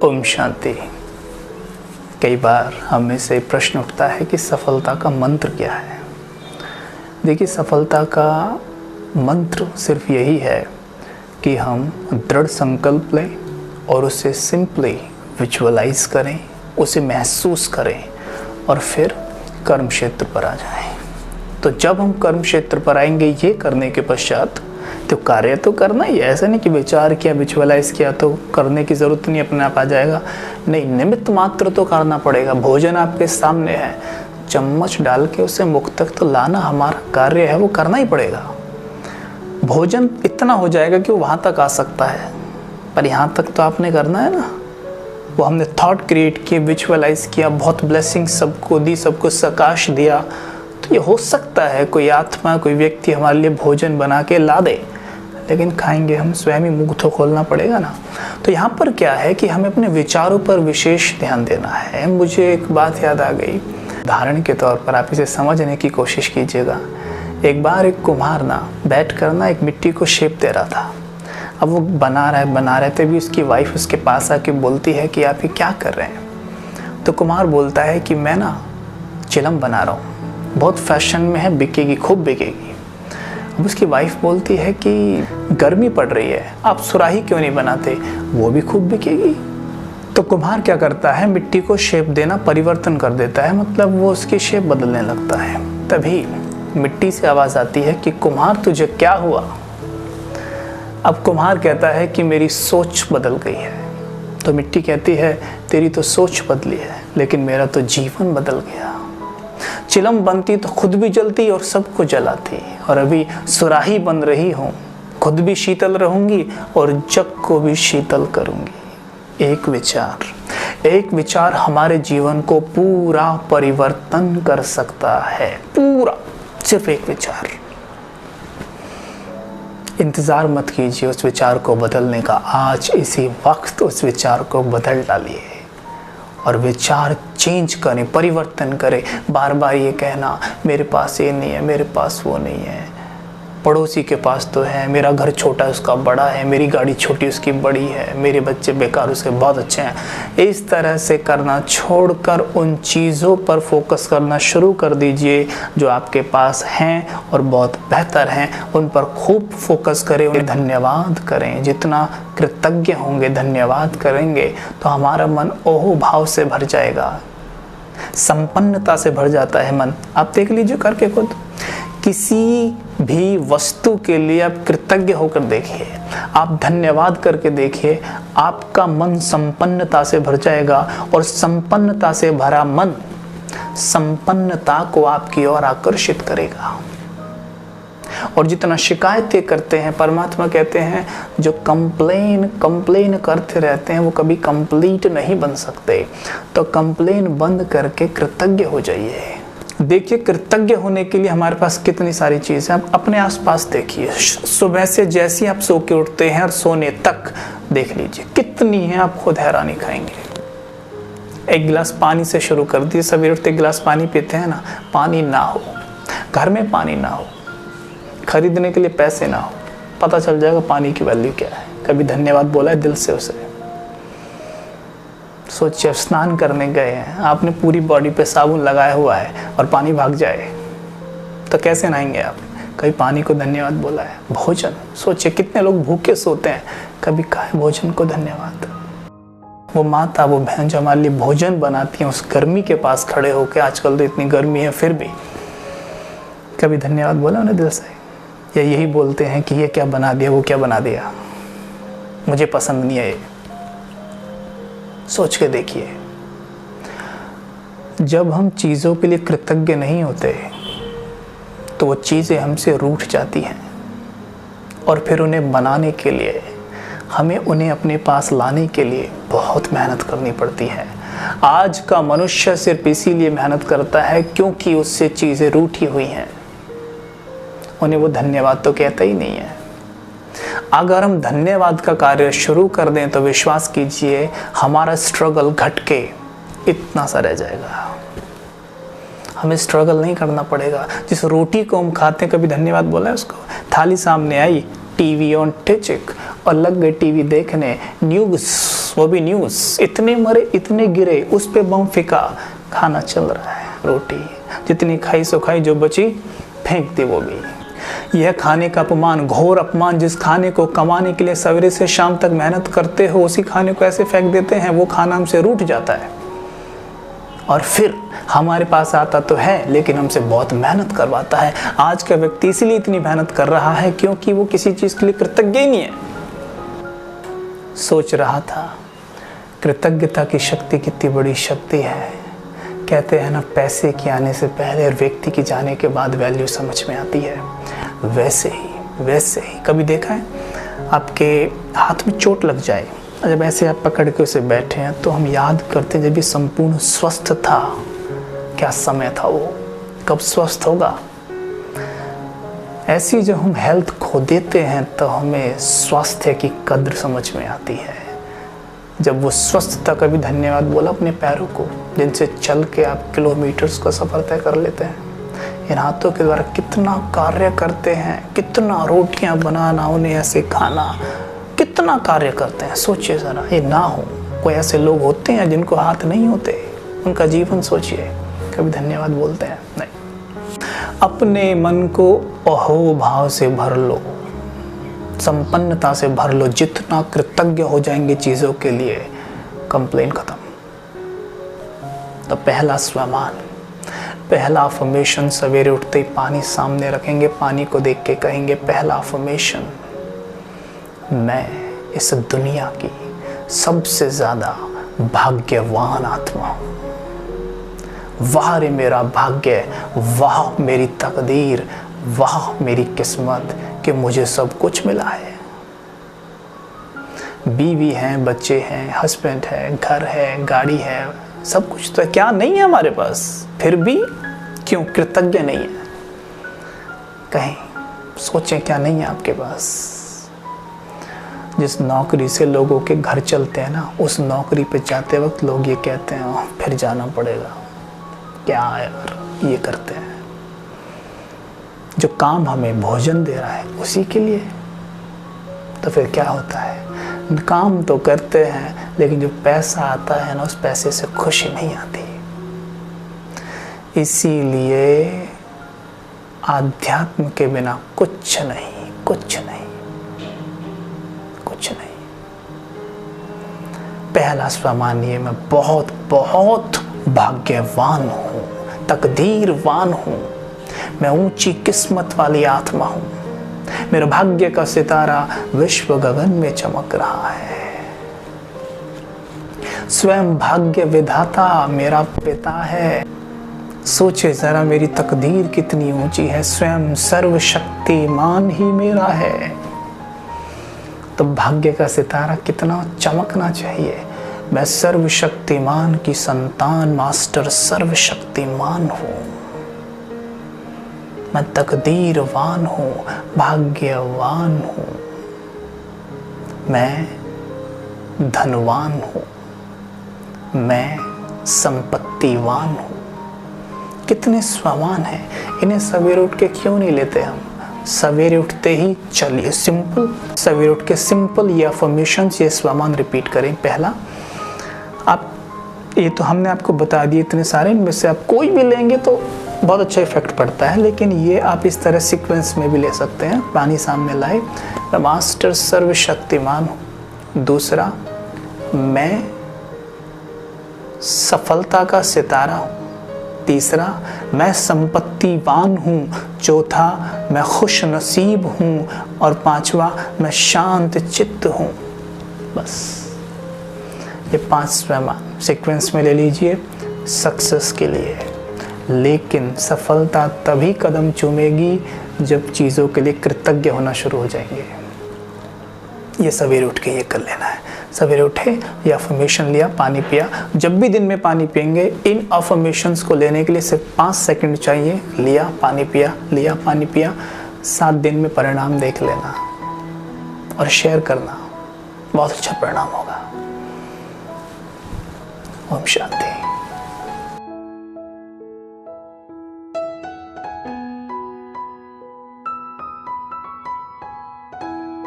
ओम शांति। कई बार हमें से प्रश्न उठता है कि सफलता का मंत्र क्या है। देखिए, सफलता का मंत्र सिर्फ यही है कि हम दृढ़ संकल्प लें और उसे सिंपली विजुअलाइज करें, उसे महसूस करें और फिर कर्म क्षेत्र पर आ जाएं। तो जब हम कर्म क्षेत्र पर आएंगे, ये करने के पश्चात तो कार्य तो करना ही है। ऐसा नहीं कि विचार किया, विजुअलाइज किया तो करने की ज़रूरत नहीं, अपने आप आ जाएगा। नहीं, निमित्त मात्र तो करना पड़ेगा। भोजन आपके सामने है, चम्मच डाल के उसे मुख तक तो लाना हमारा कार्य है, वो करना ही पड़ेगा। भोजन इतना हो जाएगा कि वो वहाँ तक आ सकता है, पर यहाँ तक तो आपने करना है ना। वो हमने थॉट क्रिएट किए, विजुअलाइज किया, बहुत ब्लेसिंग सबको दी, सबको सकाश दिया, तो ये हो सकता है कोई आत्मा, कोई व्यक्ति हमारे लिए भोजन बना के ला दे, लेकिन खाएंगे हम स्वयं ही, मुंह तो खोलना पड़ेगा ना। तो यहाँ पर क्या है कि हमें अपने विचारों पर विशेष ध्यान देना है। मुझे एक बात याद आ गई, उदाहरण के तौर पर आप इसे समझने की कोशिश कीजिएगा। एक बार एक कुम्हार ना बैठ कर ना एक मिट्टी को शेप दे रहा था। अब वो बना रहे थे भी, उसकी वाइफ उसके पास आके बोलती है कि आप ये क्या कर रहे हैं। तो कुम्हार बोलता है कि मैं ना चिलम बना रहा हूँ, बहुत फैशन में है, बिकेगी, खूब बिकेगी। अब उसकी वाइफ बोलती है कि गर्मी पड़ रही है, आप सुराही क्यों नहीं बनाते, वो भी खूब बिकेगी। तो कुम्हार क्या करता है, मिट्टी को शेप देना परिवर्तन कर देता है, मतलब वो उसकी शेप बदलने लगता है। तभी मिट्टी से आवाज़ आती है कि कुम्हार तुझे क्या हुआ। अब कुम्हार कहता है कि मेरी सोच बदल गई है। तो मिट्टी कहती है तेरी तो सोच बदली है, लेकिन मेरा तो जीवन बदल गया। चिलम बनती तो खुद भी जलती और सबको जलाती, और अभी सुराही बन रही हूँ, खुद भी शीतल रहूंगी और जग को भी शीतल करूंगी। एक विचार हमारे जीवन को पूरा परिवर्तन कर सकता है, पूरा, सिर्फ एक विचार। इंतजार मत कीजिए उस विचार को बदलने का, आज इसी वक्त उस विचार को बदल डालिए और विचार चेंज करें, परिवर्तन करें। बार बार ये कहना मेरे पास ये नहीं है, मेरे पास वो नहीं है, पड़ोसी के पास तो है, मेरा घर छोटा है उसका बड़ा है, मेरी गाड़ी छोटी उसकी बड़ी है, मेरे बच्चे बेकार उसके बहुत अच्छे हैं। इस तरह से करना छोड़कर उन चीज़ों पर फोकस करना शुरू कर दीजिए जो आपके पास हैं और बहुत बेहतर हैं। उन पर खूब फोकस करें, उन्हें धन्यवाद करें। जितना कृतज्ञ होंगे, धन्यवाद करेंगे, तो हमारा मन ओह भाव से भर जाएगा, संपन्नता से भर जाता है मन। आप देख लीजिए करके खुद, किसी भी वस्तु के लिए आप कृतज्ञ होकर देखिए, आप धन्यवाद करके देखिए, आपका मन संपन्नता से भर जाएगा। और संपन्नता से भरा मन संपन्नता को आपकी ओर आकर्षित करेगा। और जितना शिकायतें करते हैं, परमात्मा कहते हैं जो कंप्लेन करते रहते हैं वो कभी कंप्लीट नहीं बन सकते। तो कंप्लेन बंद करके कृतज्ञ हो जाइए। देखिए, कृतज्ञ होने के लिए हमारे पास कितनी सारी चीज़ें। आप अपने आसपास देखिए, सुबह से जैसे आप सो के उठते हैं और सोने तक देख लीजिए कितनी है, आप खुद हैरानी खाएंगे। एक गिलास पानी से शुरू कर दिए, सवेरे उठते गिलास पानी पीते हैं ना, पानी ना हो, घर में पानी ना हो, खरीदने के लिए पैसे ना हो, पता चल जाएगा पानी की वैल्यू क्या है। कभी धन्यवाद बोला है दिल से उसे। सोचिए, स्नान करने गए हैं, आपने पूरी बॉडी पे साबुन लगाया हुआ है और पानी भाग जाए तो कैसे नहाएंगे आप। कभी पानी को धन्यवाद बोला है। भोजन, सोचिए कितने लोग भूखे सोते हैं, कभी कहा है भोजन को धन्यवाद। वो माता, वो बहन जो हमारे लिए भोजन बनाती हैं, उस गर्मी के पास खड़े होकर, आजकल तो इतनी गर्मी है फिर भी, कभी धन्यवाद बोला उन्हें दिल से। या यही बोलते हैं कि ये क्या बना दिया, वो क्या बना दिया, मुझे पसंद नहीं है ये। सोच के देखिए, जब हम चीज़ों के लिए कृतज्ञ नहीं होते तो वो चीज़ें हमसे रूठ जाती हैं, और फिर उन्हें बनाने के लिए, हमें उन्हें अपने पास लाने के लिए बहुत मेहनत करनी पड़ती है। आज का मनुष्य सिर्फ इसीलिए मेहनत करता है क्योंकि उससे चीज़ें रूठी हुई हैं, उन्हें वो धन्यवाद तो कहता ही नहीं है। अगर हम धन्यवाद का कार्य शुरू कर दें तो विश्वास कीजिए हमारा स्ट्रगल घट के इतना सा रह जाएगा। हमें स्ट्रगल नहीं करना पड़ेगा। जिस रोटी को हम खाते हैं, कभी धन्यवाद बोला है उसको। थाली सामने आई, टीवी ऑन टिचिक, और लग गए टीवी देखने, न्यूज़ वो भी न्यूज़, इतने मरे इतने गिरे, उस पे बम फिका, खाना चल रहा है, रोटी जितनी खाई सो खाई, जो बची फेंक दी वो भी। यह खाने का अपमान, घोर अपमान। जिस खाने को कमाने के लिए सवेरे से शाम तक मेहनत करते हो, उसी खाने को ऐसे फेंक देते हैं, वो खाना हमसे रूठ जाता है। और फिर हमारे पास आता तो है, लेकिन हमसे बहुत मेहनत करवाता है। आज का व्यक्ति इसीलिए इतनी मेहनत कर रहा है क्योंकि वो किसी चीज़ के लिए कृतज्ञ ही नहीं है। सोच रहा था कृतज्ञता की शक्ति कितनी बड़ी शक्ति है। कहते हैं ना, पैसे के आने से पहले और व्यक्ति की जाने के बाद वैल्यू समझ में आती है। वैसे ही कभी देखा है आपके हाथ में चोट लग जाए, जब ऐसे आप पकड़ के उसे बैठे हैं तो हम याद करते हैं जब भी संपूर्ण स्वस्थ था, क्या समय था वो, कब स्वस्थ होगा। ऐसी जब हम हेल्थ खो देते हैं तो हमें स्वास्थ्य की कद्र समझ में आती है। जब वो स्वस्थ था, कभी धन्यवाद बोला अपने पैरों को, जिनसे चल के आप किलोमीटर्स का सफ़र तय कर लेते हैं। इन हाथों के द्वारा कितना कार्य करते हैं, कितना रोटियां बनाना, उन्हें ऐसे खाना, कितना कार्य करते हैं। सोचिए ज़रा, ये ना हो, कोई ऐसे लोग होते हैं जिनको हाथ नहीं होते, उनका जीवन सोचिए, कभी धन्यवाद बोलते हैं? नहीं। अपने मन को अहो भाव से भर लो, संपन्नता से भर लो। जितना कृतज्ञ हो जाएंगे चीज़ों के लिए, कंप्लेन खत्म। तो पहला स्वमान, पहला अफर्मेशन, सवेरे उठते ही पानी सामने रखेंगे, पानी को देख के कहेंगे पहला अफर्मेशन, मैं इस दुनिया की सबसे ज़्यादा भाग्यवान आत्मा हूँ। वाह रे मेरा भाग्य, वाह मेरी तकदीर, वाह मेरी किस्मत कि मुझे सब कुछ मिला है। बीवी है, बच्चे हैं, हस्बैंड है, घर है, गाड़ी है, सब कुछ तो है। क्या नहीं है हमारे पास? फिर भी क्यों कृतज्ञ नहीं है? कहीं सोचें क्या नहीं है आपके पास? जिस नौकरी से लोगों के घर चलते हैं ना, उस नौकरी पे जाते वक्त लोग ये कहते हैं फिर जाना पड़ेगा। क्या यार ये करते हैं? जो काम हमें भोजन दे रहा है उसी के लिए, तो फिर क्या होता है? काम तो करते हैं, लेकिन जो पैसा आता है ना, उस पैसे से खुशी नहीं आती। इसीलिए आध्यात्म के बिना कुछ नहीं, कुछ नहीं, कुछ नहीं। पहला स्वमानिए, मैं बहुत बहुत भाग्यवान हूँ, तकदीरवान हूँ, मैं ऊंची किस्मत वाली आत्मा हूँ, मेरा भाग्य का सितारा विश्व गगन में चमक रहा है। स्वयं भाग्य विधाता मेरा पिता है। सोचे जरा मेरी तकदीर कितनी ऊंची है, स्वयं सर्वशक्तिमान ही मेरा है। तो भाग्य का सितारा कितना चमकना चाहिए। मैं सर्वशक्तिमान की संतान, मास्टर सर्वशक्तिमान हूँ, मैं तकदीरवान हूँ, भाग्यवान हूँ, मैं धनवान हूँ, मैं संपत्तिवान हूँ। कितने स्वमान हैं, इन्हें सवेरे उठ के क्यों नहीं लेते हम? सवेरे उठते ही चलिए सिंपल, सवेरे उठ के सिंपल ये अफर्मेशंस, ये स्वमान रिपीट करें। पहला, आप ये तो हमने आपको बता दिए इतने सारे, इनमें से आप कोई भी लेंगे तो बहुत अच्छा इफेक्ट पड़ता है, लेकिन ये आप इस तरह सीक्वेंस में भी ले सकते हैं। पानी सामने लाए, मैं मास्टर सर्वशक्तिमान हूँ। दूसरा, मैं सफलता का सितारा हूँ। तीसरा, मैं संपत्तिवान हूँ। चौथा, मैं खुश नसीब हूँ। और पांचवा, मैं शांत चित्त हूँ। बस ये 5 स्वयं सीक्वेंस में ले लीजिए सक्सेस के लिए। लेकिन सफलता तभी कदम चूमेगी जब चीज़ों के लिए कृतज्ञ होना शुरू हो जाएंगे। ये सवेरे उठ के ये कर लेना है। सवेरे उठे, ये अफर्मेशन लिया, पानी पिया। जब भी दिन में पानी पिएंगे, इन अफर्मेशंस को लेने के लिए सिर्फ 5 सेकंड चाहिए। लिया, पानी पिया, लिया, पानी पिया। 7 दिन में परिणाम देख लेना और शेयर करना, बहुत अच्छा परिणाम होगा। ओम शांति।